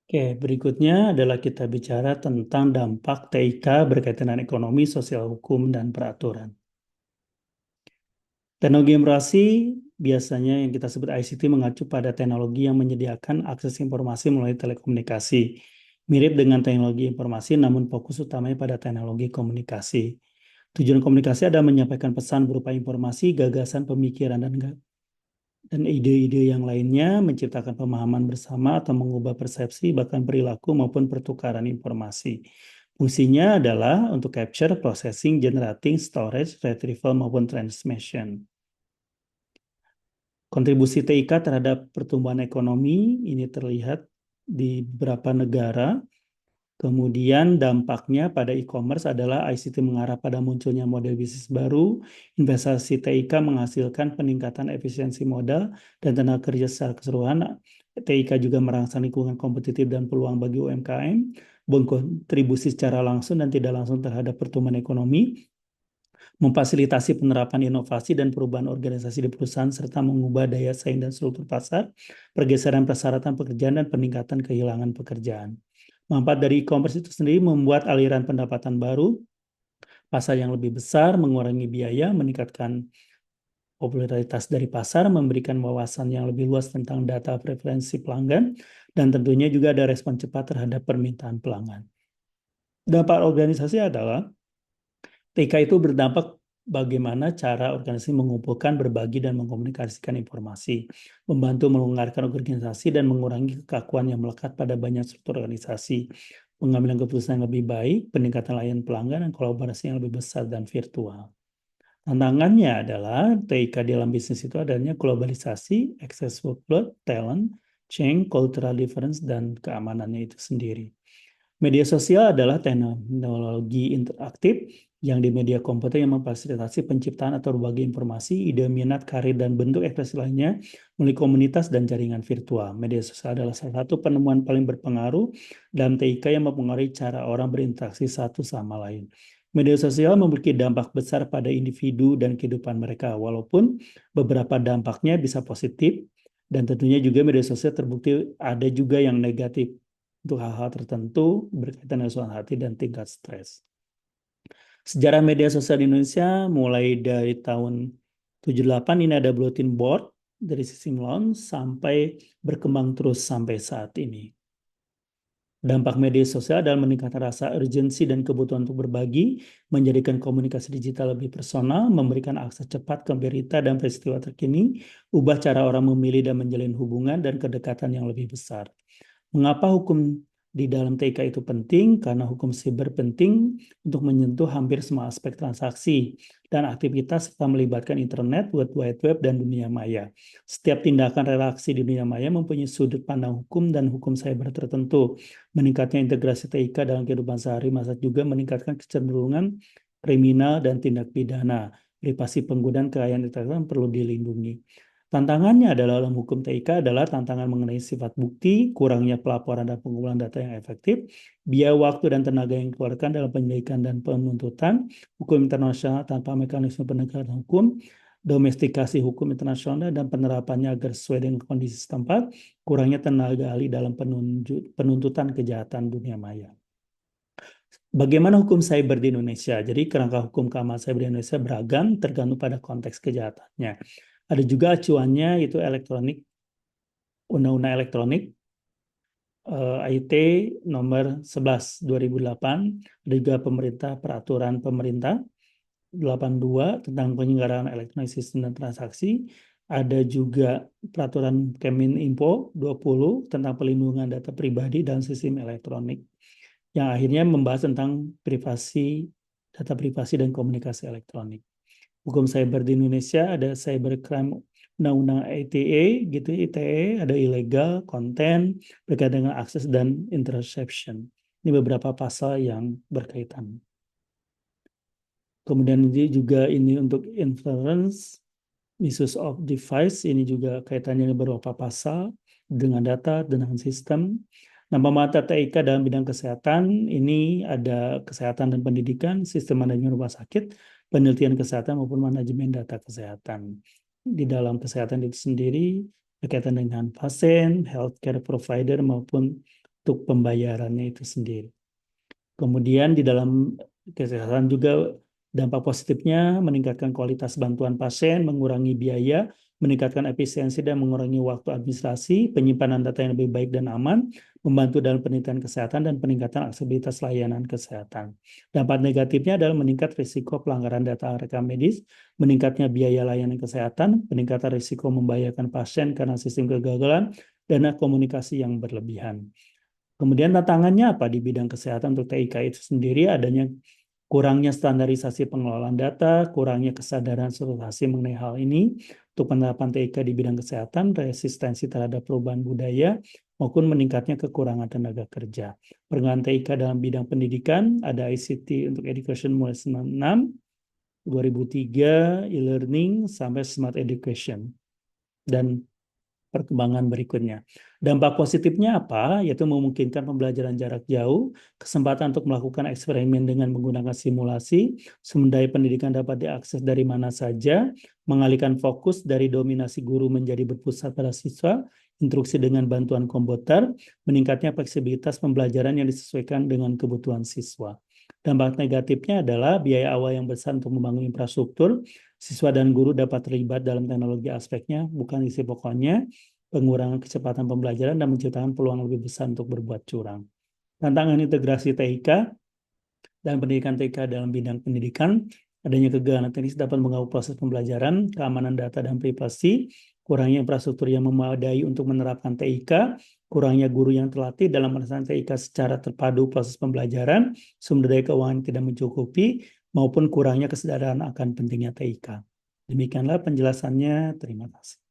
Oke, berikutnya adalah kita bicara tentang dampak TIK berkaitan dengan ekonomi, sosial, hukum, dan peraturan. Teknologi informasi biasanya yang kita sebut ICT mengacu pada teknologi yang menyediakan akses informasi melalui telekomunikasi. Mirip dengan teknologi informasi, namun fokus utamanya pada teknologi komunikasi. Tujuan komunikasi adalah menyampaikan pesan berupa informasi, gagasan, pemikiran, dan ide-ide yang lainnya, menciptakan pemahaman bersama atau mengubah persepsi, bahkan perilaku maupun pertukaran informasi. Fungsinya adalah untuk capture, processing, generating, storage, retrieval, maupun transmission. Kontribusi TIK terhadap pertumbuhan ekonomi ini terlihat di beberapa negara. Kemudian dampaknya pada e-commerce adalah ICT mengarah pada munculnya model bisnis baru, investasi TIK menghasilkan peningkatan efisiensi modal dan tenaga kerja secara keseluruhan. TIK juga merangsang lingkungan kompetitif dan peluang bagi UMKM, berkontribusi secara langsung dan tidak langsung terhadap pertumbuhan ekonomi, memfasilitasi penerapan inovasi dan perubahan organisasi di perusahaan, serta mengubah daya saing dan struktur pasar, pergeseran persyaratan pekerjaan, dan peningkatan kehilangan pekerjaan. Manfaat dari e-commerce itu sendiri membuat aliran pendapatan baru, pasar yang lebih besar, mengurangi biaya, meningkatkan popularitas dari pasar, memberikan wawasan yang lebih luas tentang data preferensi pelanggan, dan tentunya juga ada respon cepat terhadap permintaan pelanggan. Dampak organisasi adalah TK itu berdampak bagaimana cara organisasi mengumpulkan, berbagi, dan mengkomunikasikan informasi, membantu melonggarkan organisasi dan mengurangi kekakuan yang melekat pada banyak struktur organisasi, pengambilan keputusan yang lebih baik, peningkatan layanan pelanggan, dan kolaborasi yang lebih besar dan virtual. Tantangannya adalah TIK dalam bisnis itu adanya globalisasi, excess workload, talent, change, cultural difference, dan keamanannya itu sendiri. Media sosial adalah teknologi interaktif yang di media komputer yang memfasilitasi penciptaan atau berbagi informasi, ide, minat, karir, dan bentuk ekspresi lainnya melalui komunitas dan jaringan virtual. Media sosial adalah salah satu penemuan paling berpengaruh dalam TIK yang mempengaruhi cara orang berinteraksi satu sama lain. Media sosial memiliki dampak besar pada individu dan kehidupan mereka, walaupun beberapa dampaknya bisa positif, dan tentunya juga media sosial terbukti ada juga yang negatif untuk hal-hal tertentu berkaitan dengan suasana hati dan tingkat stres. Sejarah media sosial di Indonesia mulai dari tahun 78 ini ada bulletin board dari sisi launch sampai berkembang terus sampai saat ini. Dampak media sosial adalah meningkatkan rasa urgensi dan kebutuhan untuk berbagi, menjadikan komunikasi digital lebih personal, memberikan akses cepat ke berita dan peristiwa terkini, ubah cara orang memilih dan menjalin hubungan dan kedekatan yang lebih besar. Mengapa hukum di dalam TIK itu penting? Karena hukum siber penting untuk menyentuh hampir semua aspek transaksi dan aktivitas serta melibatkan internet, World Wide Web, dan dunia maya. Setiap tindakan relaksi di dunia maya mempunyai sudut pandang hukum dan hukum cyber tertentu. Meningkatnya integrasi TIK dalam kehidupan sehari masa juga meningkatkan kecenderungan kriminal dan tindak pidana. Privasi pengguna dan kekayaan intelektual perlu dilindungi. Tantangannya adalah dalam hukum TIK adalah tantangan mengenai sifat bukti, kurangnya pelaporan dan pengumpulan data yang efektif, biaya waktu dan tenaga yang dikeluarkan dalam penyelidikan dan penuntutan, hukum internasional tanpa mekanisme penegakan hukum, domestikasi hukum internasional dan penerapannya agar sesuai dengan kondisi setempat, kurangnya tenaga ahli dalam penuntutan kejahatan dunia maya. Bagaimana hukum cyber di Indonesia? Jadi kerangka hukum keamanan cyber di Indonesia beragam tergantung pada konteks kejahatannya. Ada juga acuannya itu undang-undang elektronik IT nomor 11 2008, ada juga peraturan pemerintah 82 tentang penyelenggaraan elektronik sistem dan transaksi, ada juga peraturan Kemeninfo 20 tentang pelindungan data pribadi dan sistem elektronik yang akhirnya membahas tentang data privasi dan komunikasi elektronik. Hukum cyber di Indonesia ada cybercrime undang-undang ITE gitu, ITE, ada illegal konten berkaitan dengan akses dan interception. Ini beberapa pasal yang berkaitan. Kemudian ini juga ini untuk inference, misuse of device, ini juga kaitannya dengan beberapa pasal dengan data, dengan sistem. Nah, mata TIK dalam bidang kesehatan, ini ada kesehatan dan pendidikan, sistem manajemen rumah sakit, penelitian kesehatan maupun manajemen data kesehatan. Di dalam kesehatan itu sendiri, berkaitan dengan pasien, healthcare provider maupun untuk pembayarannya itu sendiri. Kemudian di dalam kesehatan juga dampak positifnya meningkatkan kualitas bantuan pasien, mengurangi biaya, meningkatkan efisiensi dan mengurangi waktu administrasi, penyimpanan data yang lebih baik dan aman, membantu dalam penelitian kesehatan dan peningkatan aksesibilitas layanan kesehatan. Dampak negatifnya adalah meningkat risiko pelanggaran data rekam medis, meningkatnya biaya layanan kesehatan, peningkatan risiko membahayakan pasien karena sistem kegagalan, dan komunikasi yang berlebihan. Kemudian tantangannya apa di bidang kesehatan untuk TIK itu sendiri? Adanya kurangnya standarisasi pengelolaan data, kurangnya kesadaran asuransi mengenai hal ini, untuk penerapan TIK di bidang kesehatan, resistensi terhadap perubahan budaya, maupun meningkatnya kekurangan tenaga kerja. Perkembangan TIK dalam bidang pendidikan, ada ICT untuk Education mulai 96, 2003, e-learning, sampai Smart Education. Dan perkembangan berikutnya. Dampak positifnya apa? Yaitu memungkinkan pembelajaran jarak jauh, kesempatan untuk melakukan eksperimen dengan menggunakan simulasi, sumber daya pendidikan dapat diakses dari mana saja, mengalihkan fokus dari dominasi guru menjadi berpusat pada siswa, instruksi dengan bantuan komputer, meningkatnya fleksibilitas pembelajaran yang disesuaikan dengan kebutuhan siswa. Dampak negatifnya adalah biaya awal yang besar untuk membangun infrastruktur, siswa dan guru dapat terlibat dalam teknologi aspeknya, bukan isi pokoknya, pengurangan kecepatan pembelajaran, dan menciptakan peluang lebih besar untuk berbuat curang. Tantangan integrasi TIK dan pendidikan TIK dalam bidang pendidikan, adanya kegagalan teknis dapat mengganggu proses pembelajaran, keamanan data dan privasi, kurangnya infrastruktur yang memadai untuk menerapkan TIK, kurangnya guru yang terlatih dalam melaksanakan TIK secara terpadu proses pembelajaran, sumber daya keuangan tidak mencukupi, maupun kurangnya kesadaran akan pentingnya TIK. Demikianlah penjelasannya. Terima kasih.